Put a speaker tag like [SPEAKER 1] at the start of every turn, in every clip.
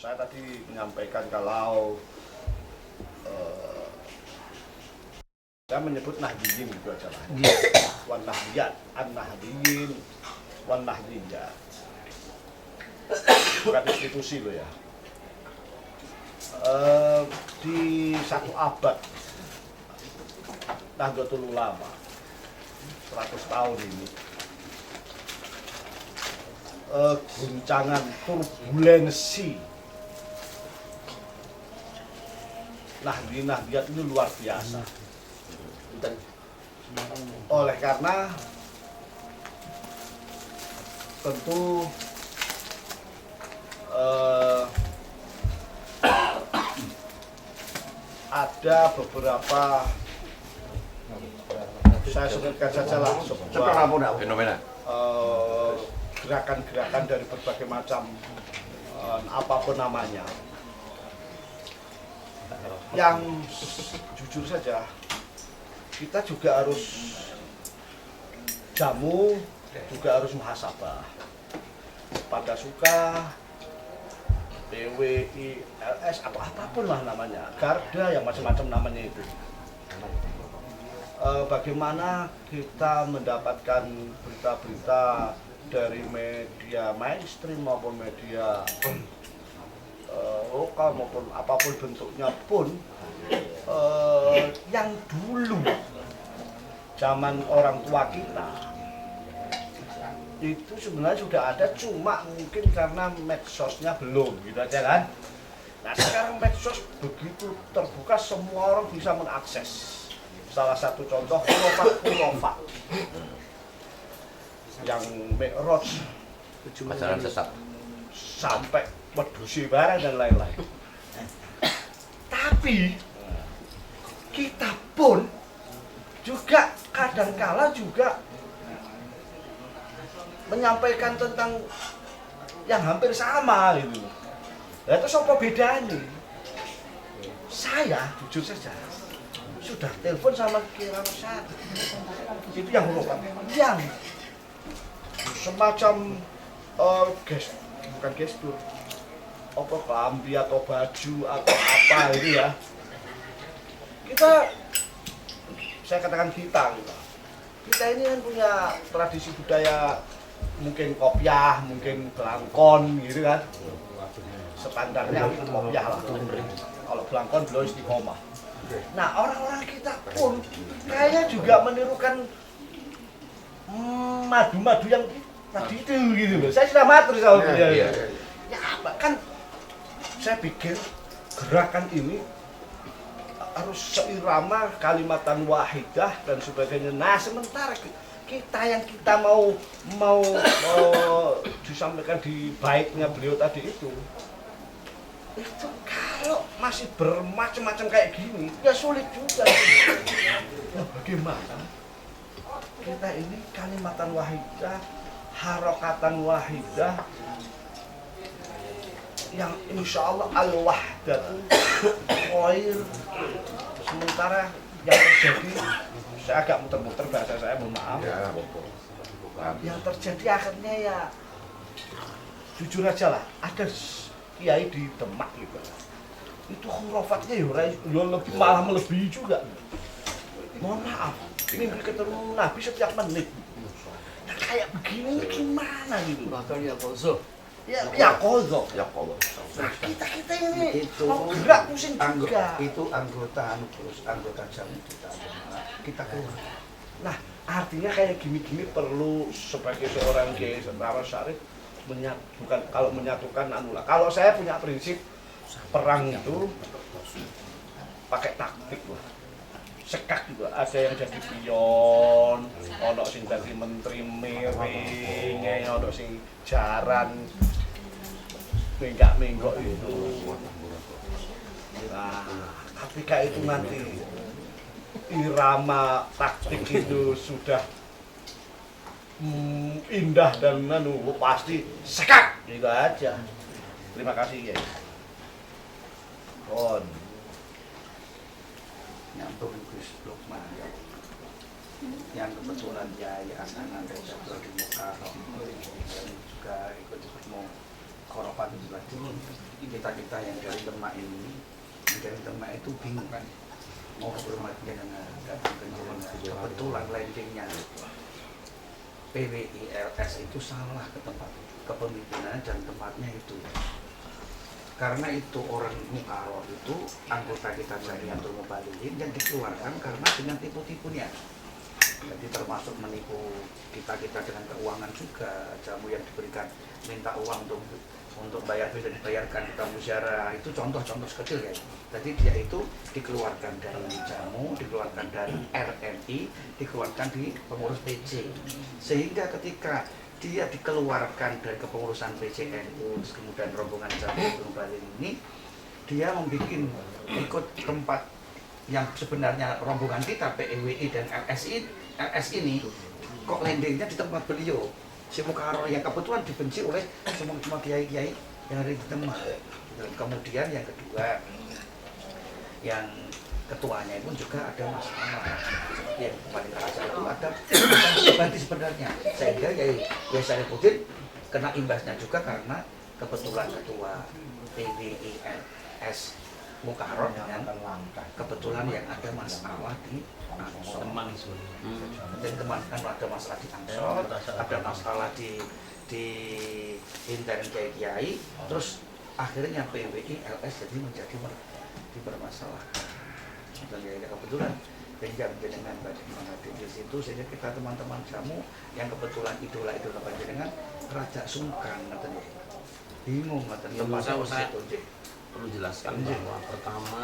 [SPEAKER 1] saya tadi menyampaikan kalau saya menyebut Nahdiyin itu aja lah. Wan Nahdiyat, An-Nahdiyin, Wan Nahdiyat. Bukan institusi loh ya. Di satu abad Nahdlatul Ulama 100 tahun ini guncangan turbulensi Nahdiyat ini luar biasa. Oleh karena tentu ada beberapa, saya sebutkan saja lah sebuah
[SPEAKER 2] fenomena
[SPEAKER 1] gerakan-gerakan dari berbagai macam apapun namanya, yang jujur saja kita juga harus jamu, juga harus muhasabah. Pada suka PWI, LS atau apapun lah namanya, Garda yang macam-macam namanya itu. Bagaimana kita mendapatkan berita-berita dari media mainstream maupun media lokal maupun apapun bentuknya pun, yang dulu zaman orang tua kita itu sebenarnya sudah ada, cuma mungkin karena medsosnya belum, gitu aja kan. Nah sekarang medsos begitu terbuka, semua orang bisa mengakses. Salah satu contoh khurafat yang Mi'raj,
[SPEAKER 2] ajaran sesat
[SPEAKER 1] sampai medusi barang dan lain-lain. Tapi kita pun juga kadangkala juga menyampaikan tentang yang hampir sama gitu. Nah itu apa bedanya? Saya jujur saja sudah telepon sama Kira Rosad, itu yang hurufan, yang semacam bukan gestur, apa kelambi atau baju atau apa itu ya. Saya katakan kita ini kan punya tradisi budaya, mungkin kopiah, mungkin belangkon gitu kan. Standarnya kopiah lah. Kalau belangkon belum istiqomah. Nah orang-orang kita pun kayaknya juga menirukan madu-madu yang tadi itu gitu loh. Saya sudah matur sama dia. Ya kan saya pikir gerakan ini harus seirama, kalimatan wahidah dan sebagainya. Nah sementara kita yang kita mau disampaikan di baiknya beliau tadi itu kalau masih bermacam-macam kayak gini ya sulit juga. Nah, bagaimana kita ini kalimatan wahidah, harokatan wahidah, yang insya Allah al-wahdatu khair. Sementara yang terjadi, saya agak muter-muter bahasa saya, mohon maaf. Yang terjadi akhirnya ya jujur aja lah, ada kiai di Demak gitu, itu khurafatnya ya lebih, malah melebihi juga. Mohon maaf, mimpi ketemu Nabi setiap menit. Nah kayak begini gimana gitu?
[SPEAKER 3] Bahkan ya kozo.
[SPEAKER 1] Ya kozo. Nah kita ini itu mau gerak pusing juga.
[SPEAKER 3] Itu anggota jamu kita keluar.
[SPEAKER 1] Nah artinya kayak gini-gini perlu sebagai seorang kiai Sentara Syarif bukan kalau menyatukan anulah. Kalau saya punya prinsip perang itu pakai taktik lah. Sekak juga ada yang jadi pion, ono sing dadi menteri miring, ono sing jaran menggak-menggok itu. Nah, ketika itu nanti irama taktik itu sudah indah dan pasti sekak gitu aja. Terima kasih ya.
[SPEAKER 3] Nyambung Gus Lukman yang kebetulan ya anak-anak dari Jabal di Mukarram dan juga ikut mau Koropan itu tadi kita yang dari Demak ini, dari Demak itu bingung kan mau hormat jenengan datang ke jenengan. Kebetulan landingnya PWILS itu salah ke tempat kepemimpinan dan tempatnya itu. Karena itu orang Mukaror itu anggota kita Jamiatul Mubalighine yang dikeluarkan karena dengan tipu-tipunya. Jadi termasuk menipu kita dengan keuangan juga. Jamu yang diberikan minta uang untuk bayar bisa dibayarkan kita musyawarah, itu contoh-contoh kecil ya. Jadi dia itu dikeluarkan dari jamu, dikeluarkan dari RMI, dikeluarkan di pengurus PC. Sehingga ketika dia dikeluarkan dari kepengurusan PCNU, kemudian rombongan Jamiatul Mubalighine ini, dia membuat ikut tempat yang sebenarnya rombongan kita PEWI dan LS ini kok landingnya di tempat beliau si Mukaror yang kebetulan dibenci oleh semua kiai-kiai yang ada di Demak. Dan kemudian yang kedua, yang ketuanya pun juga ada masalah seperti yang kemarin raja itu ada pribadi sebenarnya, sehingga ya Sarifuddin kena imbasnya juga karena kebetulan ketua PWILS Mukaror yang kebetulan yang ada masalah di Ansor. Dan teman kan ada masalah di Ansor, ada masalah di intern kiai, terus akhirnya PWILS jadi menjadi dipermasalahkan. Dan ya kebetulan sehingga dengan bagaimana di situ, sehingga kita teman-teman jamu yang kebetulan idola panjenengan Raja Sungkan katanya bingung katanya
[SPEAKER 2] saya perlu jelaskan bahwa pertama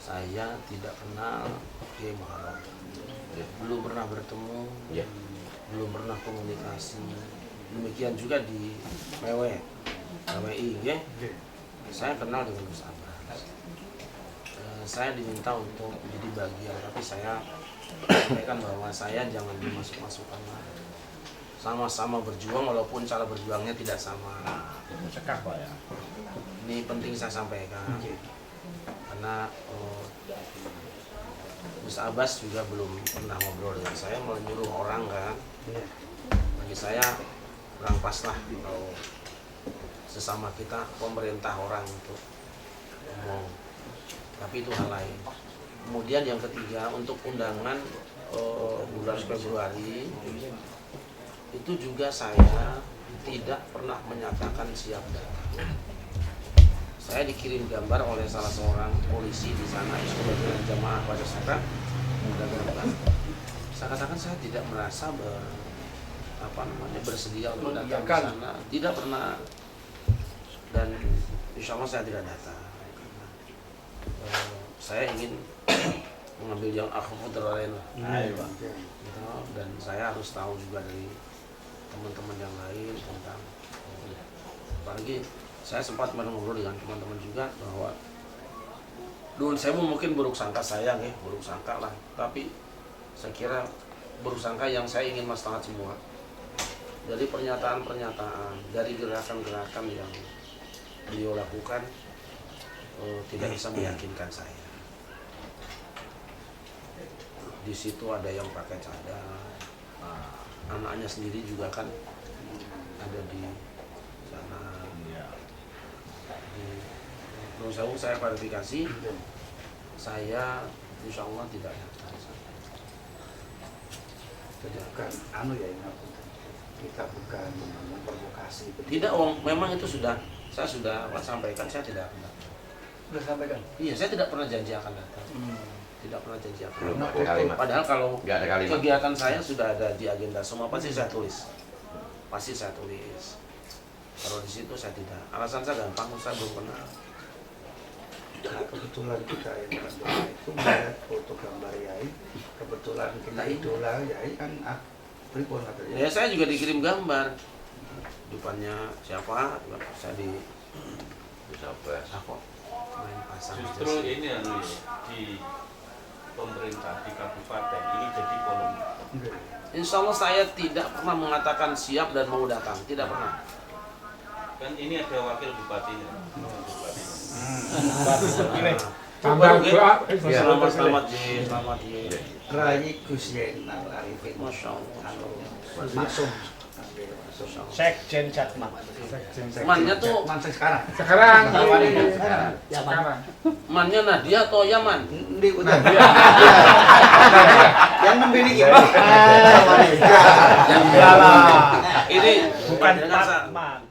[SPEAKER 2] saya tidak kenal Kiai Muharram, belum pernah bertemu, belum pernah komunikasi. Demikian juga di PWI, ya. Saya kenal dengan Gus Abbas. Saya diminta untuk menjadi bagian, tapi saya sampaikan bahwa saya jangan dimasuk-masukkan. Sama-sama berjuang walaupun cara berjuangnya tidak sama.
[SPEAKER 1] Cekak Pak ya.
[SPEAKER 2] Ini penting saya sampaikan karena Gus Abbas juga belum pernah ngobrol dengan saya, menyuruh orang kan. Bagi saya kurang pas lah kalau sesama kita pemerintah orang untuk ngomong, tapi itu hal lain. Kemudian yang ketiga, untuk undangan bulan Februari itu juga saya tidak pernah menyatakan siap datang. Saya dikirim gambar oleh salah seorang polisi di sana yang kebetulan jamaah pada saat gambar. Saya katakan saya tidak merasa bersedia untuk datang ke sana, tidak pernah, dan insya Allah saya tidak datang. Saya ingin mengambil yang akhwat lain, dan saya harus tahu juga dari teman-teman yang lain tentang apalagi saya sempat ngobrol dengan teman-teman juga bahwa dulu saya mungkin buruk sangka buruk sangka lah, tapi saya kira buruk sangka yang saya ingin maslahat semua. Dari pernyataan-pernyataan, dari gerakan-gerakan yang beliau lakukan tidak bisa meyakinkan saya. Di situ ada yang pakai cadar, anaknya sendiri juga kan ada di sana. Menurut saya klarifikasi, saya insya Allah tidak datang.
[SPEAKER 3] Bukan kita bukan memprovokasi.
[SPEAKER 2] Tidak, memang itu saya sudah sampaikan, saya tidak akan datang.
[SPEAKER 3] Sudah sampaikan?
[SPEAKER 2] Iya, saya tidak pernah janji akan datang. Tidak pernah janji akan
[SPEAKER 4] Belum
[SPEAKER 2] datang.
[SPEAKER 4] ada kalimat.
[SPEAKER 2] Padahal kalau
[SPEAKER 4] Nggak ada kalimat.
[SPEAKER 2] kegiatan saya sudah ada di agenda semua, pasti saya tulis. Kalau di situ saya tidak. Alasan saya gampang, saya belum pernah.
[SPEAKER 3] Nah, kebetulan kita yang berdoa itu melihat foto gambar Yai, kebetulan kita idola Yai kan pripun katanya.
[SPEAKER 2] Ya, saya juga dikirim gambar depannya siapa, saya
[SPEAKER 4] Bisa bahas.
[SPEAKER 2] aku main pasang.
[SPEAKER 5] Justru ini di pemerintah di kabupaten ini jadi polemik.
[SPEAKER 2] Insya Allah saya tidak pernah mengatakan siap dan mau datang, tidak pernah.
[SPEAKER 5] Kan ini ada wakil bupatinya.
[SPEAKER 2] Selamat Ji.
[SPEAKER 3] Rai Gus Yenal Arifin,
[SPEAKER 2] Masya Allah.
[SPEAKER 3] Maksum
[SPEAKER 1] Sekjen Jatma.
[SPEAKER 2] Mannya tuh
[SPEAKER 3] sekarang.
[SPEAKER 6] Sekarang.
[SPEAKER 3] Sekarang.
[SPEAKER 2] mannya Nadia atau Yaman?
[SPEAKER 3] Di udah. Yang membeli ini.
[SPEAKER 1] Iyalah.
[SPEAKER 2] Ini
[SPEAKER 1] Bukan
[SPEAKER 2] dengan
[SPEAKER 1] Fatman.